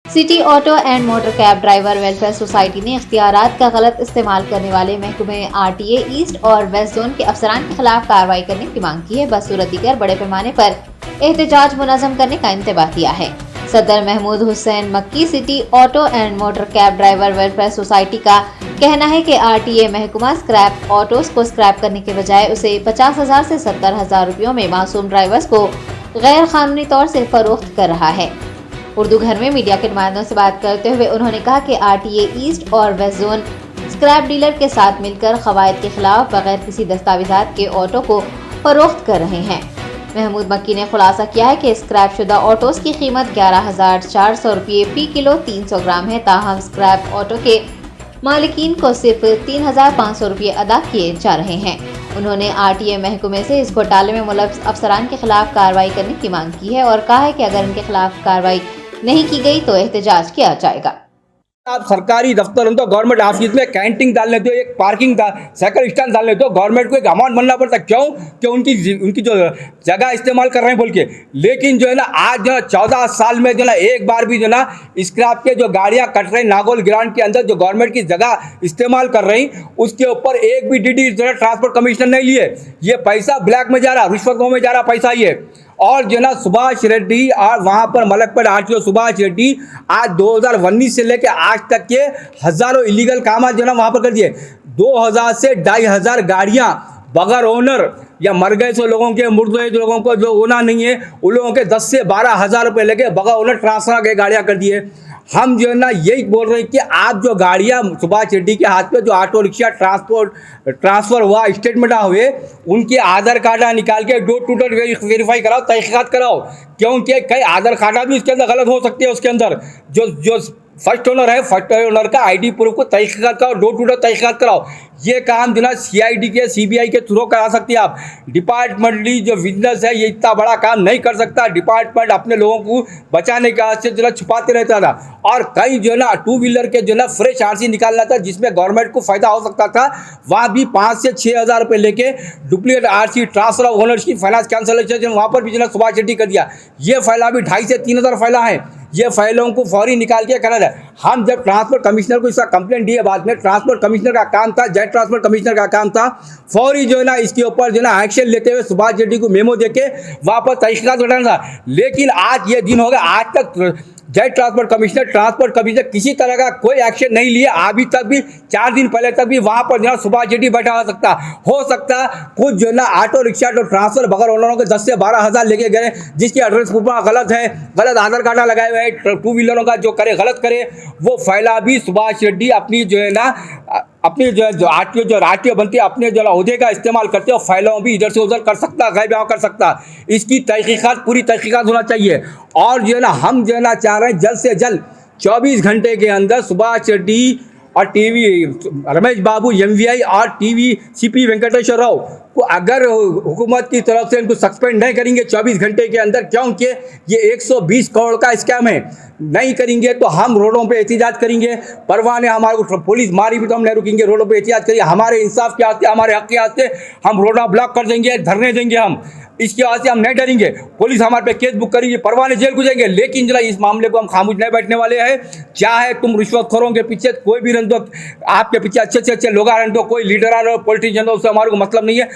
City auto and motor cab driver welfare society ने इख्तियारात का गलत इस्तेमाल करने वाले महकमे आरटीए ईस्ट और वेस्ट जोन के अफसरान के खिलाफ कार्रवाई करने की मांग की है। बदसूरती कर बड़े पैमाने पर एहतजाज मुनज़्ज़म करने का इंतबाह किया है। सदर महमूद हुसैन मक्की city auto and motor cab driver welfare society का कहना है कि आरटीए महकमा स्क्रैप ऑटोस को स्क्रैप करने के बजाय उसे 50,000 से 70,000 रुपयों में मासूम ड्राइवर्स को गैर कानूनी तौर से फरोख्त कर रहा है। उर्दू घर में मीडिया के नुमाइंदों से बात करते हुए उन्होंने कहा कि आरटीए ईस्ट और वेस्ट जोन स्क्रैप डीलर के साथ मिलकर कवायद के खिलाफ बगैर किसी दस्तावेजात के ऑटो को फरोख्त कर रहे हैं। महमूद मक्की ने खुलासा किया है कि स्क्रैप शुदा ऑटोस की कीमत 11,400 रुपये फी किलो 300 ग्राम है, ताहम स्क्रैप ऑटो के मालिकीन को सिर्फ 3,500 रुपये अदा किए जा रहे हैं। उन्होंने आरटीए महकमे से इस घोटाले में मुलव्वस अफसरान के खिलाफ कार्रवाई करने की मांग की है और कहा है कि अगर इनके खिलाफ कार्रवाई नहीं की गई तो एहतजाज किया जाएगा। आप सरकारी दफ्तर तो गवर्नमेंट ऑफिस में कैंटीन डाल लेते हो, एक पार्किंग साइकिल स्टैंड डाल लेते हो, गवर्नमेंट को एक अमाउंट बनना पड़ता है। क्यों? कि उनकी जो जगह इस्तेमाल कर रहे हैं बोल के। लेकिन जो है ना आज जो 14 साल में जो ना एक बार भी जो ना स्क्रैप के जो गाड़ियां कट रही नागौल ग्रांट के अंदर जो गवर्नमेंट की जगह इस्तेमाल कर रही उसके ऊपर एक भी डीडी जो है ट्रांसपोर्ट कमिश्नर नहीं लिए। ये पैसा ब्लैक में जा रहा, रिश्वतों में जा रहा पैसा ये। और जो ना सुभाष रेड्डी और वहाँ पर मलकपेट आरटीओ सुभाष रेड्डी आज 2019 से लेकर आज तक के हज़ारों इलीगल काम जो ना वहाँ पर कर दिए। 2000 से 2,500 गाड़ियाँ बगैर ओनर या मर गए सो लोगों के मुर्दे लोगों को जो ओनर नहीं है उन लोगों के 10 से 12,000 रुपये लेके बगैर ओनर ट्रांसफर के गाड़ियाँ कर दिए। हम जो है ना यही बोल रहे हैं कि आप जो गाड़ियाँ सुभाष रेड्डी के हाथ पे जो ऑटो रिक्शा ट्रांसफ़र हुआ स्टेटमेंट हुए उनके आधार कार्ड निकाल के डोर टू डोर वेरीफाई कराओ, तहकीकात कराओ। क्योंकि कई आधार कार्ड भी उसके अंदर गलत हो सकते हैं। उसके अंदर जो फर्स्ट ओनर है, फर्स्ट ओनर का आईडी प्रूफ को तहकीकात कराओ, डोर टू डोर तहकीकात कराओ। ये काम जो ना सीआईडी के सीबीआई के थ्रू करा सकती है आप। डिपार्टमेंटली जो बिजनेस है ये इतना बड़ा काम नहीं कर सकता। डिपार्टमेंट अपने लोगों को बचाने का से जो ना छुपाते रहता था और कई जो ना टू व्हीलर के जो ना फ्रेश आरसी निकालना था जिसमें गवर्नमेंट को फायदा हो सकता था, वहाँ भी 5 से 6,000 रुपये लेके duplicate RC transfer of ownership finance cancellation वहाँ पर भी जो ना सुभाष रेड्डी कर दिया। ये फाइला भी 2,500 से 3,000 फाइला है। ये फाइलों को फौरी निकाल के करना है। हम जब ट्रांसपोर्ट कमिश्नर को इसका कंप्लेंट दिए बाद में ट्रांसपोर्ट कमिश्नर का काम था, जेट ट्रांसपोर्ट कमिश्नर का काम था फौरी जो है ना इसके ऊपर जो ना एक्शन लेते हुए सुभाष रेड्डी को मेमो देके वापस तहकीकात करना था। लेकिन आज ये दिन हो गया, आज तक जेट ट्रांसपोर्ट कमिश्नर किसी तरह का कोई एक्शन नहीं लिया। अभी तक भी 4 दिन पहले तक भी वहाँ पर जो सुभाष रेड्डी बैठा हो सकता कुछ जो ना ऑटो रिक्शा तो ट्रांसफर बगैर ओनरों के 10 से 12,000 लेके गए जिसकी एड्रेस प्रूफ गलत है, गलत आधार कार्ड लगाए हुए हैं, टू व्हीलरों का जो करे गलत करे वो फाइला भी सुभाष रेड्डी अपनी जो है ना अपनी जो आरटीओ बनती है अपने जो अहदे का इस्तेमाल करते हो फाइलों भी इधर से उधर कर सकता, गायब कर सकता। इसकी तहकीकात पूरी तहकीकात होना चाहिए। और जो है ना हम जो है ना चाह रहे हैं जल्द से जल्द 24 घंटे के अंदर सुभाष रेड्डी और टीवी रमेश बाबू एमवीआई और टीवी सीपी वेंकटेश्वर राव को अगर हुकूमत की तरफ से इनको सस्पेंड नहीं करेंगे 24 घंटे के अंदर, क्योंकि ये 120 करोड़ का स्कैम है, नहीं करेंगे तो हम रोडों पे एहतजाज करेंगे। परवाह ने हमारे को पुलिस मारी भी तो हम नहीं रुकेंगे, रोडों पे एहतजाज करेंगे। हमारे इंसाफ के आस्ते, हमारे हक के आस्ते हम रोडा ब्लॉक कर देंगे, धरने देंगे। हम इसके वास्ते हम नहीं डरेंगे। पुलिस हमारे पे केस बुक करेगी, परवाह ने जेल गुजरेंगे। लेकिन जरा इस मामले को हम खामोश नहीं बैठने वाले हैं। चाहे तुम रिश्वतखोरों के पीछे कोई भी रन दो, आपके पीछे अच्छे से अच्छे लोग आ रहे हो, कोई लीडर आ रहे हो, पॉलिटिशियन हो, उससे हमारे को मतलब नहीं है।